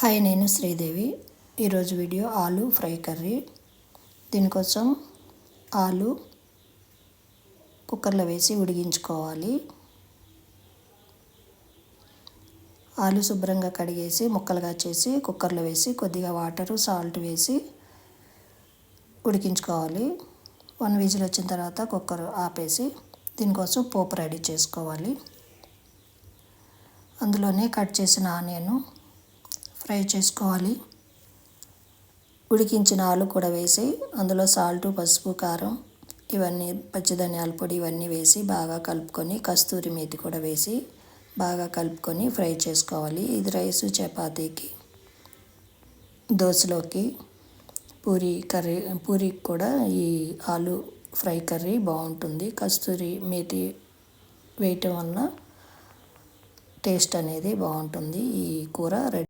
Hi, నేను శ్రీదేవి. ఈరోజు video ఆలు ఫ్రై కర్రీ. దీనికోసం ఆలు కుక్కర్లో వేసి ఉడికించుకోవాలి. ఆలు శుభ్రంగా కడిగేసి ముక్కలుగా చేసి కుక్కర్లో వేసి కొద్దిగా వాటరు సాల్ట్ వేసి ఉడికించుకోవాలి. 1 విజిల్ వచ్చిన తర్వాత కుక్కర్ ఆపేసి దీనికోసం పోపు రెడీ చేసుకోవాలి. అందులోనే కట్ చేసిన ఆనియన్ ఫ్రై చేసుకోవాలి. ఉడికించిన ఆలు కూడా వేసి అందులో సాల్టు, పసుపు, కారం ఇవన్నీ, పచ్చి ధనియాల పొడి ఇవన్నీ వేసి బాగా కలుపుకొని కస్తూరి మేతి కూడా వేసి బాగా కలుపుకొని ఫ్రై చేసుకోవాలి. ఇది రైస్, చపాతీకి, దోశలోకి, పూరికి కూడా ఈ ఆలు ఫ్రై కర్రీ బాగుంటుంది. కస్తూరి మేతి వేయటం వలన టేస్ట్ అనేది బాగుంటుంది. ఈ కూర రెడీ.